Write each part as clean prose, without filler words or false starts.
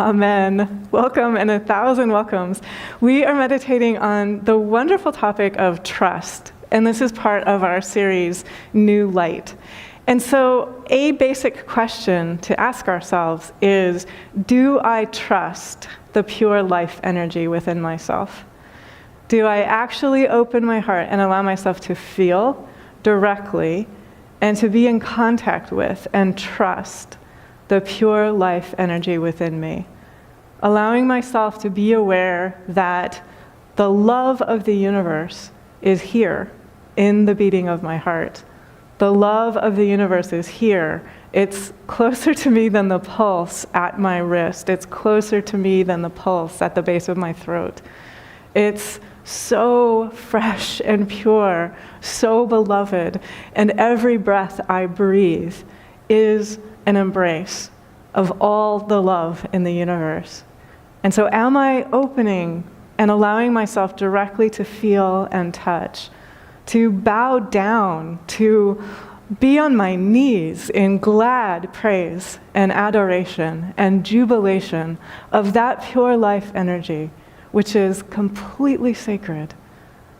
Amen. Welcome and 1,000 welcomes. We are meditating on the wonderful topic of trust, and this is part of our series, New Light. And so a basic question to ask ourselves is, do I trust the pure life energy within myself? Do I actually open my heart and allow myself to feel directly and to be in contact with and trust the pure life energy within me, allowing myself to be aware that the love of the universe is here in the beating of my heart. The love of the universe is here. It's closer to me than the pulse at my wrist. It's closer to me than the pulse at the base of my throat. It's so fresh and pure, so beloved, and every breath I breathe is an embrace of all the love in the universe. And so am I opening and allowing myself directly to feel and touch, to bow down, to be on my knees in glad praise and adoration and jubilation of that pure life energy, which is completely sacred,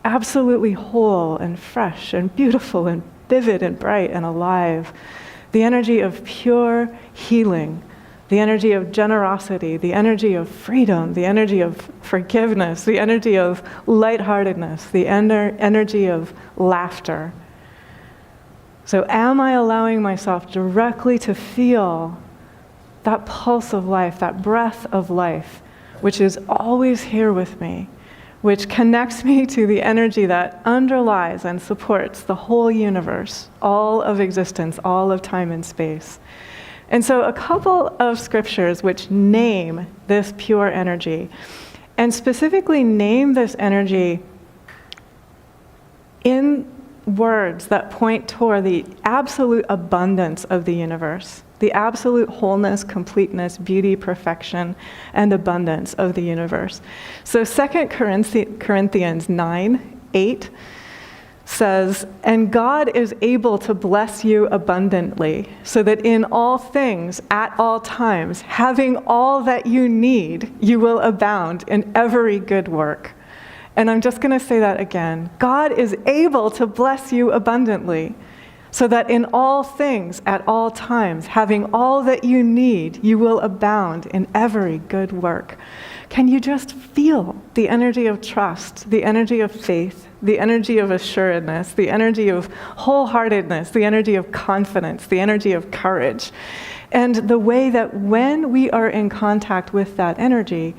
absolutely whole and fresh and beautiful and vivid and bright and alive. The energy of pure healing, the energy of generosity, the energy of freedom, the energy of forgiveness, the energy of lightheartedness, the energy of laughter. So am I allowing myself directly to feel that pulse of life, that breath of life, which is always here with me, which connects me to the energy that underlies and supports the whole universe, all of existence, all of time and space. And so a couple of scriptures which name this pure energy, and specifically name this energy in words that point toward the absolute abundance of the universe, the absolute wholeness, completeness, beauty, perfection, and abundance of the universe. So 2 Corinthians 9:8 says, "And God is able to bless you abundantly, so that in all things, at all times, having all that you need, you will abound in every good work." And I'm just going to say that again. God is able to bless you abundantly, so that in all things, at all times, having all that you need, you will abound in every good work. Can you just feel the energy of trust, the energy of faith, the energy of assuredness, the energy of wholeheartedness, the energy of confidence, the energy of courage, and the way that when we are in contact with that energy,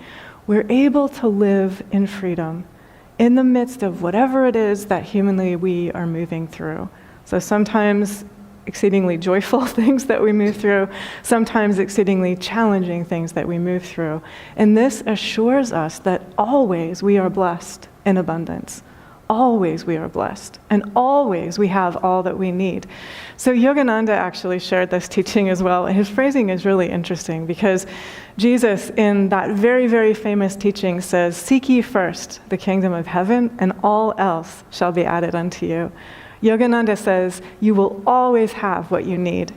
we're able to live in freedom in the midst of whatever it is that humanly we are moving through. So sometimes exceedingly joyful things that we move through, sometimes exceedingly challenging things that we move through. And this assures us that always we are blessed in abundance. Always we are blessed, and always we have all that we need. So Yogananda actually shared this teaching as well. His phrasing is really interesting because Jesus, in that very, very famous teaching, says, "Seek ye first the kingdom of heaven, and all else shall be added unto you." Yogananda says, you will always have what you need.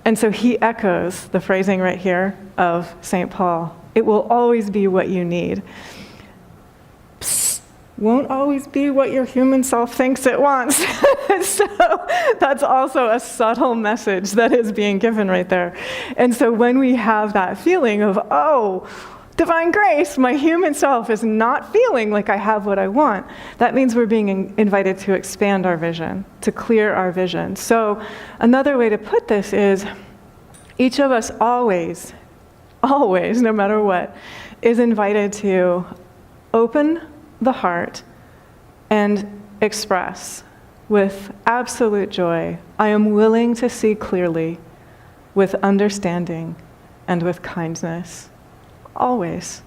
And so he echoes the phrasing right here of St. Paul. It will always be what you need. Psst, won't always be what your human self thinks it wants. So that's also a subtle message that is being given right there. And so when we have that feeling of, oh, divine grace, my human self is not feeling like I have what I want, that means we're being invited to expand our vision, to clear our vision. So another way to put this is, each of us always, no matter what, is invited to open the heart and express with absolute joy, I am willing to see clearly, with understanding and with kindness. Always.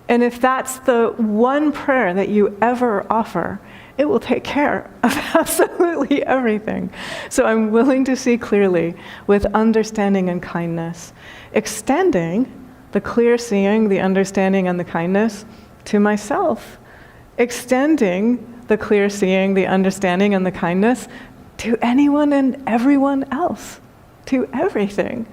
And if that's the one prayer that you ever offer, it will take care of absolutely everything. So I'm willing to see clearly with understanding and kindness, extending the clear seeing, the understanding, and the kindness to myself, extending the clear seeing, the understanding, and the kindness to anyone and everyone else, to everything.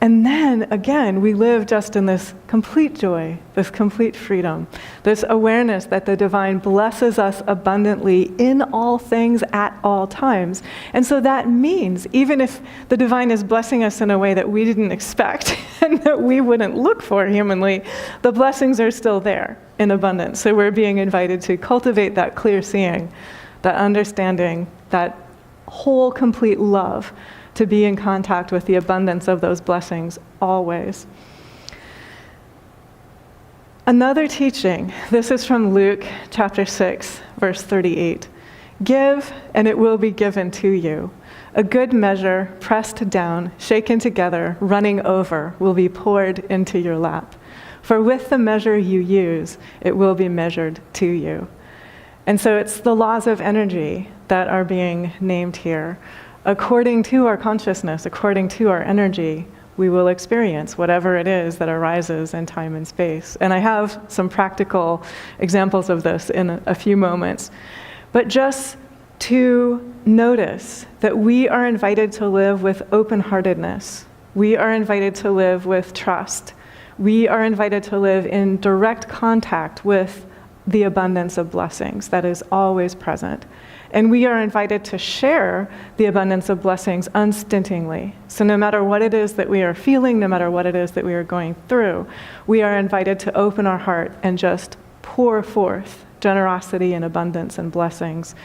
And then again, we live just in this complete joy, this complete freedom, this awareness that the divine blesses us abundantly in all things at all times. And so that means even if the divine is blessing us in a way that we didn't expect and that we wouldn't look for humanly, the blessings are still there in abundance. So we're being invited to cultivate that clear seeing, that understanding, that whole complete love, to be in contact with the abundance of those blessings always. Another teaching, this is from Luke chapter 6, verse 38. Give, and it will be given to you. A good measure, pressed down, shaken together, running over, will be poured into your lap. For with the measure you use, it will be measured to you. And so it's the laws of energy that are being named here. According to our consciousness, according to our energy, we will experience whatever it is that arises in time and space. And I have some practical examples of this in a few moments. But just to notice that we are invited to live with open-heartedness. We are invited to live with trust. We are invited to live in direct contact with the abundance of blessings that is always present. And we are invited to share the abundance of blessings unstintingly. So no matter what it is that we are feeling, no matter what it is that we are going through, we are invited to open our heart and just pour forth generosity and abundance and blessings.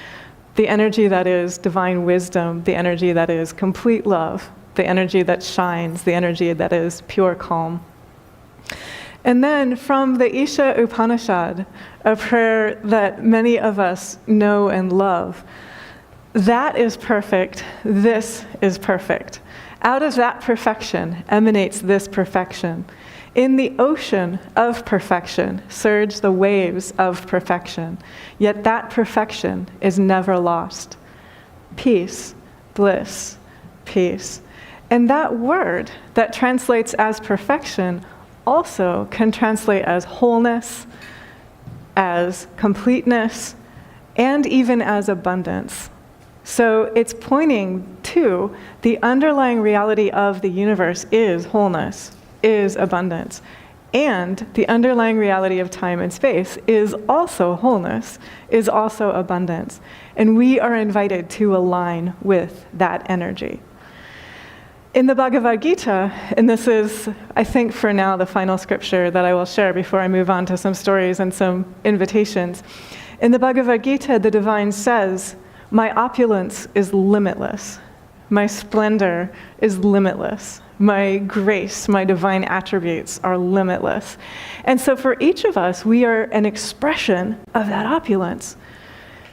The energy that is divine wisdom, the energy that is complete love, the energy that shines, the energy that is pure calm. And then from the Isha Upanishad, a prayer that many of us know and love, that is perfect, this is perfect. Out of that perfection emanates this perfection. In the ocean of perfection surge the waves of perfection, yet that perfection is never lost. Peace, bliss, peace. And that word that translates as perfection also can translate as wholeness, as completeness, and even as abundance. So it's pointing to the underlying reality of the universe is wholeness, is abundance. And the underlying reality of time and space is also wholeness, is also abundance. And we are invited to align with that energy. In the Bhagavad Gita, and this is, I think for now, the final scripture that I will share before I move on to some stories and some invitations. In the Bhagavad Gita, the divine says, my opulence is limitless. My splendor is limitless. My grace, my divine attributes are limitless. And so for each of us, we are an expression of that opulence.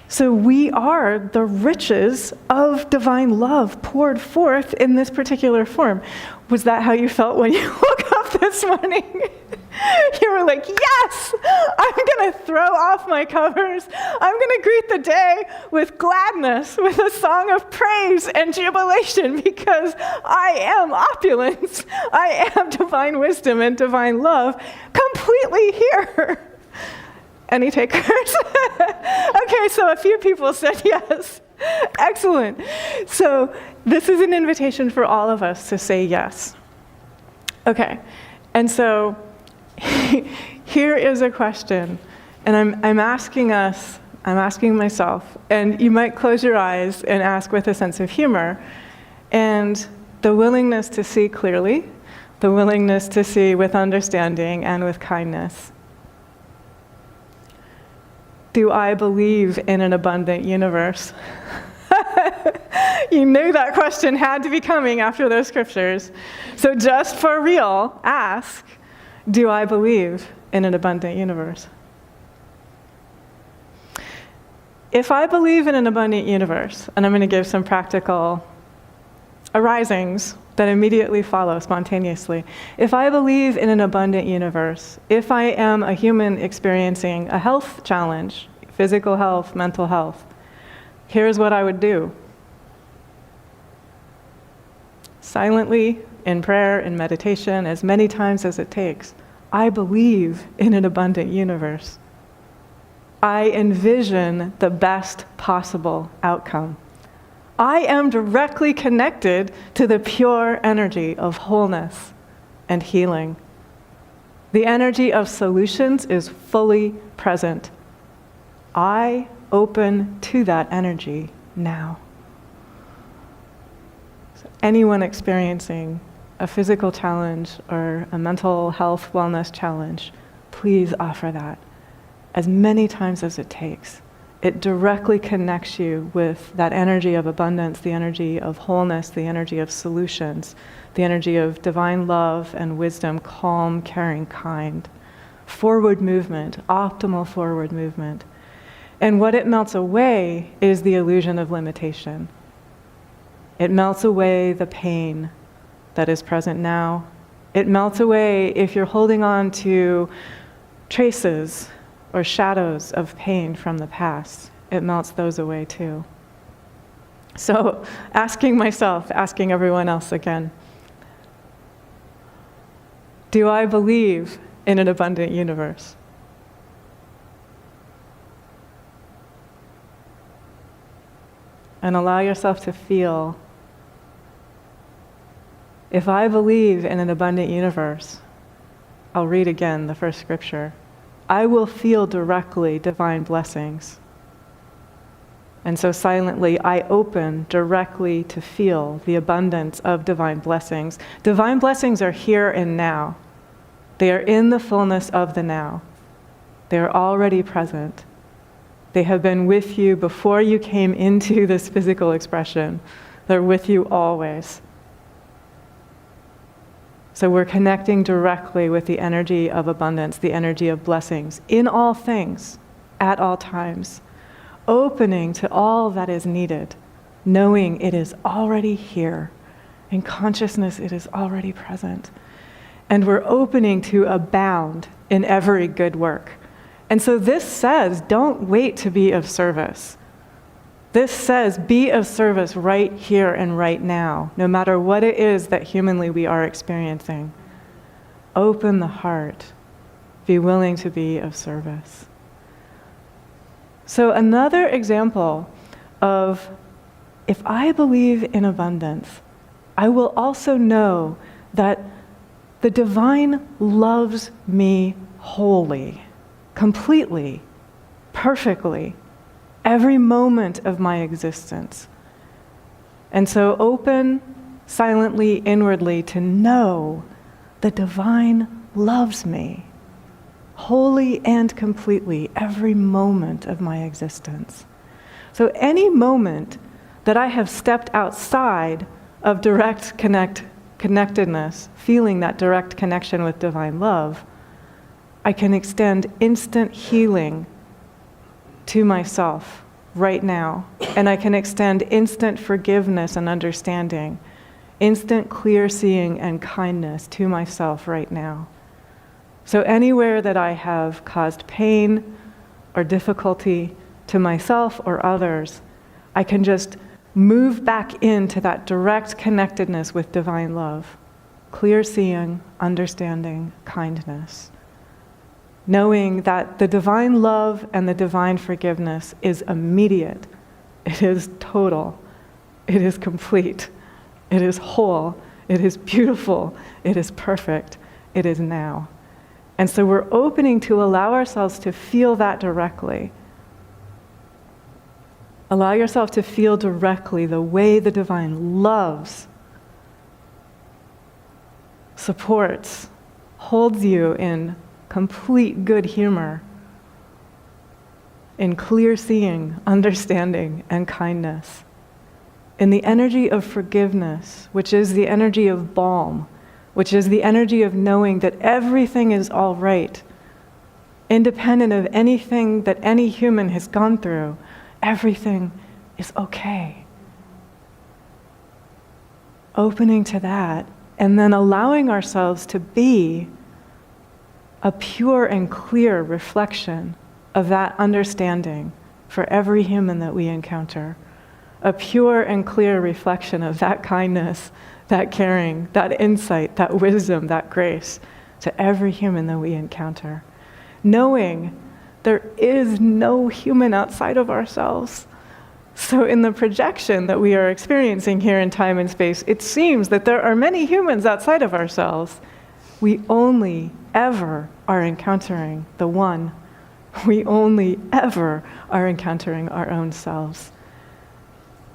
So we are the riches of divine love poured forth in this particular form. Was that how you felt when you woke up this morning? You were like, yes, I'm going to throw off my covers. I'm going to greet the day with gladness, with a song of praise and jubilation, because I am opulence. I am divine wisdom and divine love completely here. Any takers? Okay, so a few people said yes. Excellent. So this is an invitation for all of us to say yes. Okay, and so here is a question, and I'm asking us, I'm asking myself, and you might close your eyes and ask with a sense of humor, and the willingness to see clearly, the willingness to see with understanding and with kindness. Do I believe in an abundant universe? You knew that question had to be coming after those scriptures. So just for real, ask, do I believe in an abundant universe? If I believe in an abundant universe, and I'm going to give some practical arisings that immediately follow spontaneously. If I believe in an abundant universe, if I am a human experiencing a health challenge, physical health, mental health, here's what I would do. Silently, in prayer, in meditation, as many times as it takes, I believe in an abundant universe. I envision the best possible outcome. I am directly connected to the pure energy of wholeness and healing. The energy of solutions is fully present. I open to that energy now. So anyone experiencing a physical challenge or a mental health wellness challenge, please offer that as many times as it takes. It directly connects you with that energy of abundance, the energy of wholeness, the energy of solutions, the energy of divine love and wisdom, calm, caring, kind. Forward movement, optimal forward movement. And what it melts away is the illusion of limitation. It melts away the pain that is present now. It melts away if you're holding on to traces or shadows of pain from the past. It melts those away too. So asking myself, asking everyone else again, do I believe in an abundant universe? And allow yourself to feel, if I believe in an abundant universe, I'll read again the first scripture, I will feel directly divine blessings. And so silently, I open directly to feel the abundance of divine blessings. Divine blessings are here and now. They are in the fullness of the now. They are already present. They have been with you before you came into this physical expression. They're with you always. So we're connecting directly with the energy of abundance, the energy of blessings, in all things, at all times, opening to all that is needed, knowing it is already here. In consciousness, it is already present. And we're opening to abound in every good work. And so this says, don't wait to be of service. This says, be of service right here and right now, no matter what it is that humanly we are experiencing. Open the heart. Be willing to be of service. So another example of, if I believe in abundance, I will also know that the divine loves me wholly, completely, perfectly, every moment of my existence. And so open silently, inwardly, to know the divine loves me wholly and completely, every moment of my existence. So any moment that I have stepped outside of direct connectedness, feeling that direct connection with divine love, I can extend instant healing to myself right now. And I can extend instant forgiveness and understanding, instant clear seeing and kindness to myself right now. So anywhere that I have caused pain or difficulty to myself or others, I can just move back into that direct connectedness with divine love, clear seeing, understanding, kindness, knowing that the divine love and the divine forgiveness is immediate, it is total, it is complete, it is whole, it is beautiful, it is perfect, it is now. And so we're opening to allow ourselves to feel that directly. Allow yourself to feel directly the way the divine loves, supports, holds you in complete good humor, in clear seeing, understanding, and kindness, in the energy of forgiveness, which is the energy of balm, which is the energy of knowing that everything is all right, independent of anything that any human has gone through. Everything is okay. Opening to that, and then allowing ourselves to be a pure and clear reflection of that understanding for every human that we encounter. A pure and clear reflection of that kindness, that caring, that insight, that wisdom, that grace to every human that we encounter. Knowing there is no human outside of ourselves. So in the projection that we are experiencing here in time and space, it seems that there are many humans outside of ourselves. We only ever are encountering the one. We only ever are encountering our own selves.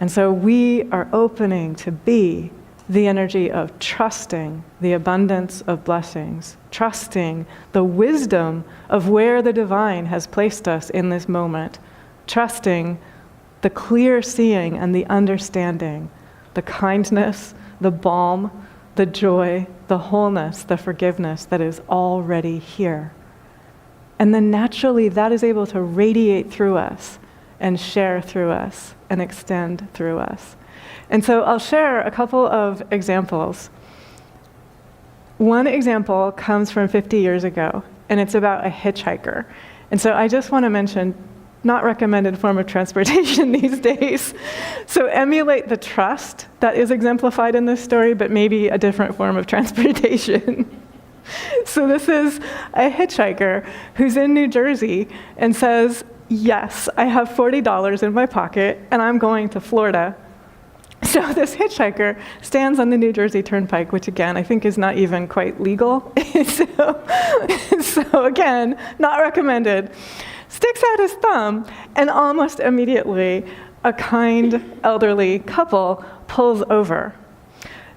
And so we are opening to be the energy of trusting the abundance of blessings, trusting the wisdom of where the divine has placed us in this moment, trusting the clear seeing and the understanding, the kindness, the balm, the joy, the wholeness, the forgiveness that is already here. And then naturally that is able to radiate through us and share through us and extend through us. And so I'll share a couple of examples. One example comes from 50 years ago, and it's about a hitchhiker. And so I just want to mention, not recommended form of transportation these days. So emulate the trust that is exemplified in this story, but maybe a different form of transportation. So this is a hitchhiker who's in New Jersey and says, yes, I have $40 in my pocket and I'm going to Florida. So this hitchhiker stands on the New Jersey Turnpike, which again, I think is not even quite legal. So again, not recommended. Sticks out his thumb, and almost immediately, a kind elderly couple pulls over.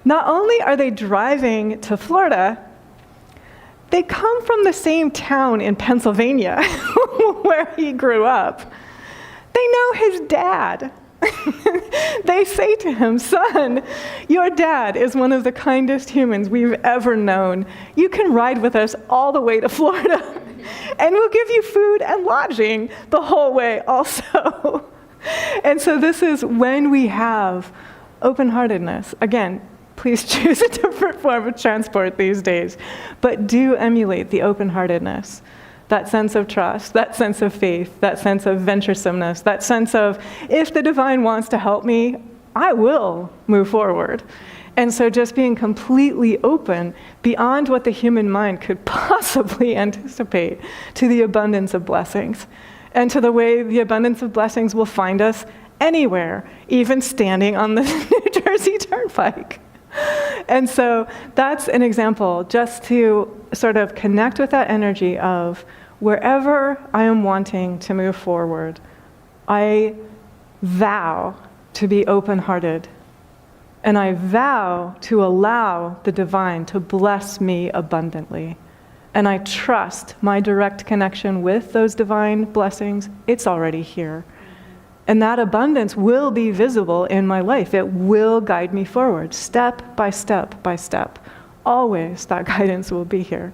Not only are they driving to Florida, they come from the same town in Pennsylvania where he grew up. They know his dad. They say to him, son, your dad is one of the kindest humans we've ever known. You can ride with us all the way to Florida, and we'll give you food and lodging the whole way also. And so this is when we have open-heartedness. Again, please choose a different form of transport these days, but do emulate the open-heartedness. That sense of trust, that sense of faith, that sense of venturesomeness, that sense of, if the divine wants to help me, I will move forward. And so just being completely open beyond what the human mind could possibly anticipate to the abundance of blessings, and to the way the abundance of blessings will find us anywhere, even standing on the New Jersey Turnpike. And so that's an example, just to sort of connect with that energy of wherever I am wanting to move forward, I vow to be open-hearted, and I vow to allow the divine to bless me abundantly. And I trust my direct connection with those divine blessings, it's already here. And that abundance will be visible in my life. It will guide me forward, step by step by step. Always that guidance will be here.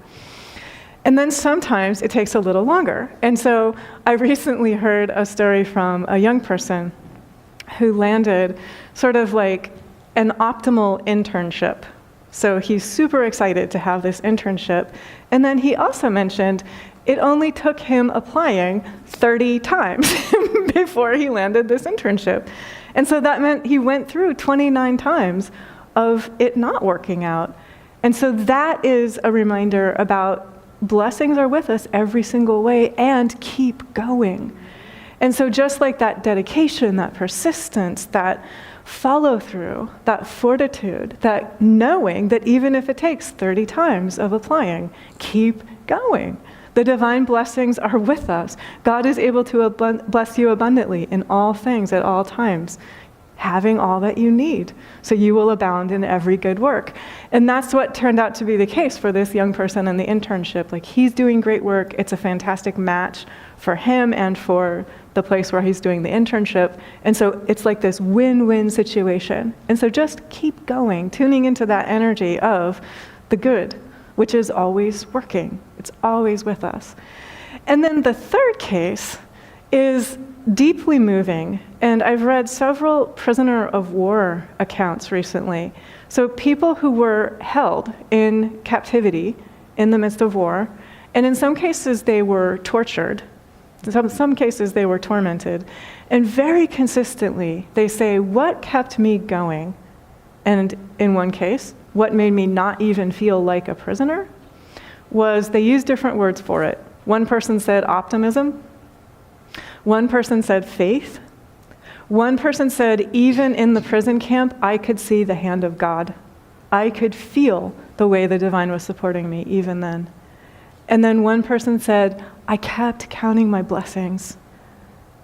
And then sometimes it takes a little longer. And so I recently heard a story from a young person who landed sort of like an optimal internship. So he's super excited to have this internship. And then he also mentioned it only took him applying 30 times before he landed this internship. And so that meant he went through 29 times of it not working out. And so that is a reminder about blessings are with us every single way, and keep going. And so just like that dedication, that persistence, that follow through, that fortitude, that knowing that even if it takes 30 times of applying, keep going. The divine blessings are with us. God is able to bless you abundantly in all things at all times, having all that you need, so you will abound in every good work. And that's what turned out to be the case for this young person in the internship. Like, he's doing great work. It's a fantastic match for him and for the place where he's doing the internship. And so it's like this win-win situation. And so just keep going, tuning into that energy of the good, which is always working. It's always with us. And then the third case is deeply moving, and I've read several prisoner of war accounts recently. So people who were held in captivity in the midst of war, and in some cases they were tortured, in some cases they were tormented, and very consistently they say, what kept me going? And in one case, what made me not even feel like a prisoner was they used different words for it. One person said optimism. One person said faith. One person said, even in the prison camp, I could see the hand of God. I could feel the way the divine was supporting me even then. And then one person said, I kept counting my blessings.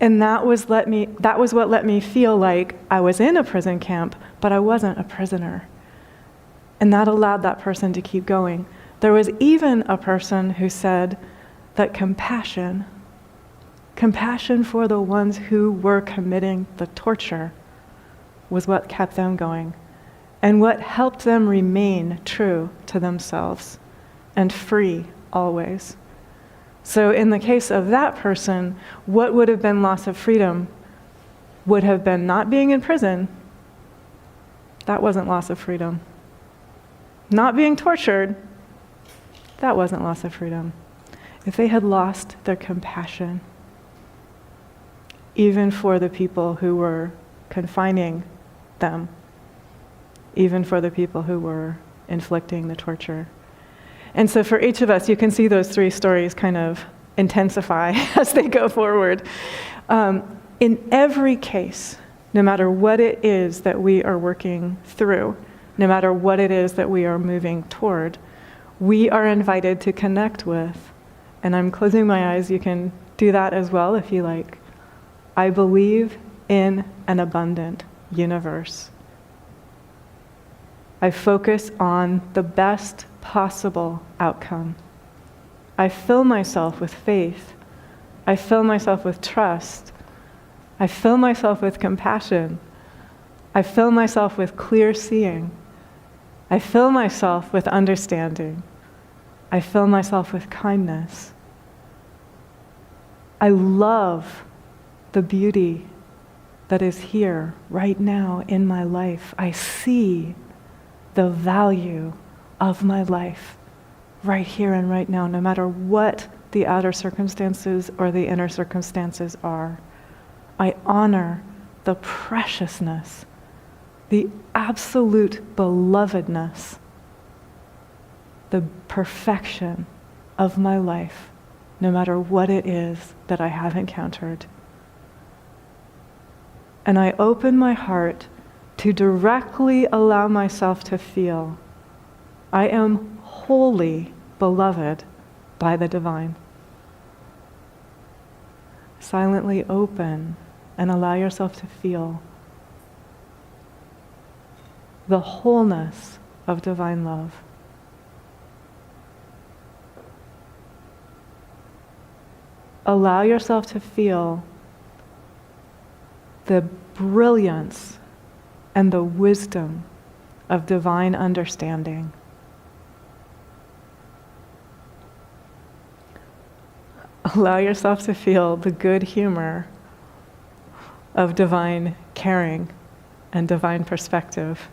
And that was what let me feel like I was in a prison camp, but I wasn't a prisoner. And that allowed that person to keep going. There was even a person who said that compassion for the ones who were committing the torture was what kept them going and what helped them remain true to themselves and free always. So in the case of that person, what would have been loss of freedom would have been not being in prison. That wasn't loss of freedom. Not being tortured, that wasn't loss of freedom. If they had lost their compassion, even for the people who were confining them, even for the people who were inflicting the torture. And so for each of us, you can see those three stories kind of intensify as they go forward. In every case, no matter what it is that we are working through, no matter what it is that we are moving toward, we are invited to connect with, and I'm closing my eyes, you can do that as well if you like. I believe in an abundant universe. I focus on the best possible outcome. I fill myself with faith. I fill myself with trust. I fill myself with compassion. I fill myself with clear seeing. I fill myself with understanding. I fill myself with kindness. I love the beauty that is here right now in my life. I see the value of my life right here and right now, no matter what the outer circumstances or the inner circumstances are. I honor the preciousness, the absolute belovedness, the perfection of my life, no matter what it is that I have encountered. And I open my heart to directly allow myself to feel I am wholly beloved by the divine. Silently open and allow yourself to feel the wholeness of divine love. Allow yourself to feel the brilliance and the wisdom of divine understanding. Allow yourself to feel the good humor of divine caring and divine perspective.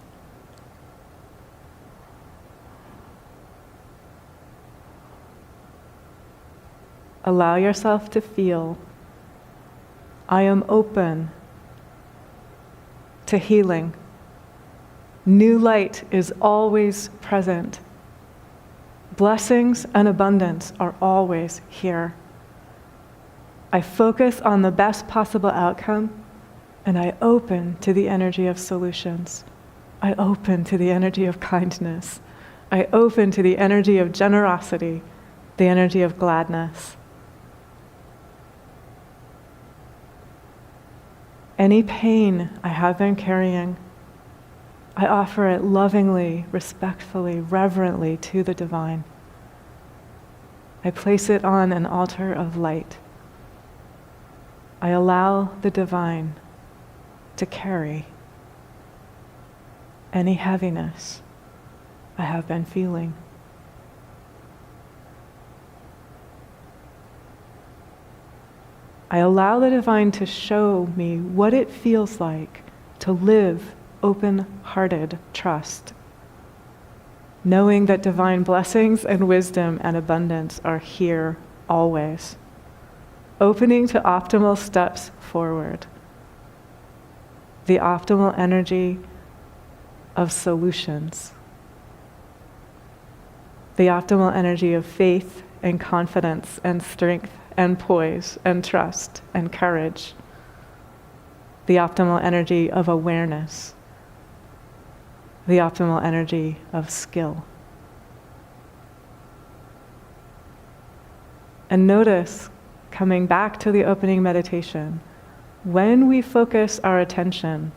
Allow yourself to feel, I am open to healing. New light is always present. Blessings and abundance are always here. I focus on the best possible outcome, and I open to the energy of solutions. I open to the energy of kindness. I open to the energy of generosity, the energy of gladness. Any pain I have been carrying, I offer it lovingly, respectfully, reverently to the divine. I place it on an altar of light. I allow the divine to carry any heaviness I have been feeling. I allow the divine to show me what it feels like to live open-hearted trust, knowing that divine blessings and wisdom and abundance are here always, opening to optimal steps forward, the optimal energy of solutions, the optimal energy of faith and confidence and strength and poise and trust and courage. the optimal energy of awareness, the optimal energy of skill. And notice, coming back to the opening meditation, when we focus our attention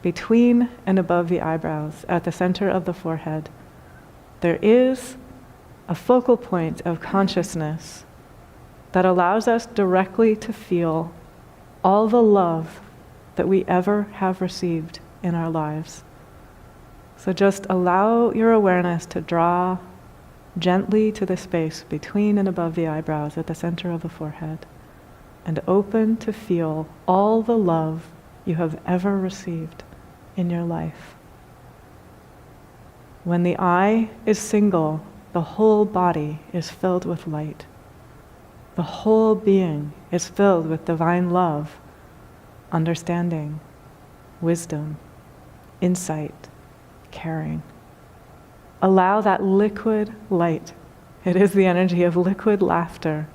between and above the eyebrows, at the center of the forehead, there is a focal point of consciousness that allows us directly to feel all the love that we ever have received in our lives. So just allow your awareness to draw gently to the space between and above the eyebrows at the center of the forehead, and open to feel all the love you have ever received in your life. When the eye is single, the whole body is filled with light. The whole being is filled with divine love, understanding, wisdom, insight, caring. Allow that liquid light. It is the energy of liquid laughter,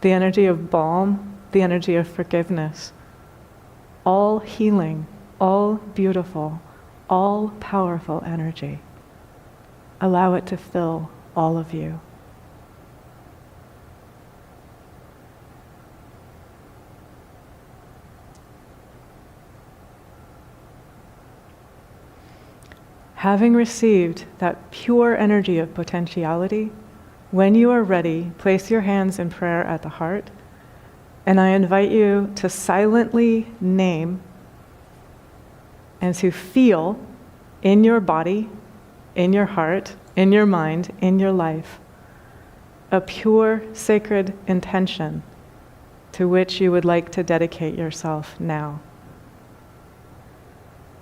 the energy of balm, the energy of forgiveness, all healing, all beautiful, all powerful energy. Allow it to fill all of you. Having received that pure energy of potentiality, when you are ready, place your hands in prayer at the heart, and I invite you to silently name and to feel in your body, in your heart, in your mind, in your life, a pure, sacred intention to which you would like to dedicate yourself now.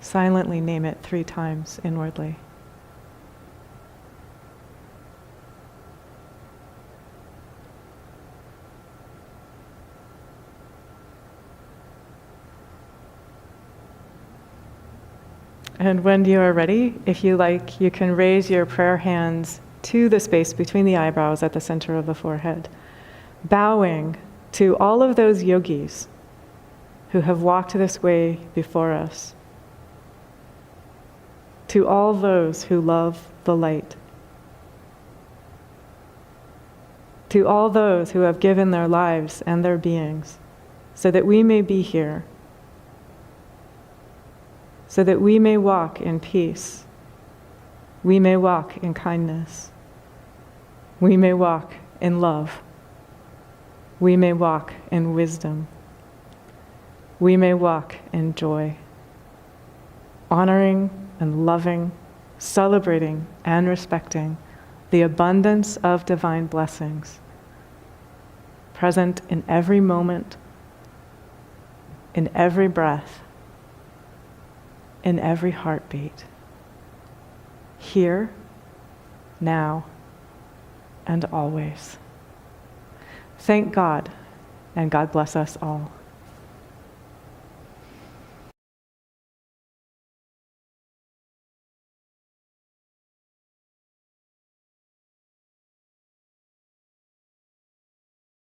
Silently name it 3 times inwardly. And when you are ready, if you like, you can raise your prayer hands to the space between the eyebrows at the center of the forehead, bowing to all of those yogis who have walked this way before us, to all those who love the light, to all those who have given their lives and their beings so that we may be here, so that we may walk in peace, we may walk in kindness, we may walk in love, we may walk in wisdom, we may walk in joy, honoring and loving, celebrating and respecting the abundance of divine blessings present in every moment, in every breath, in every heartbeat, here, now, and always. Thank God, and God bless us all.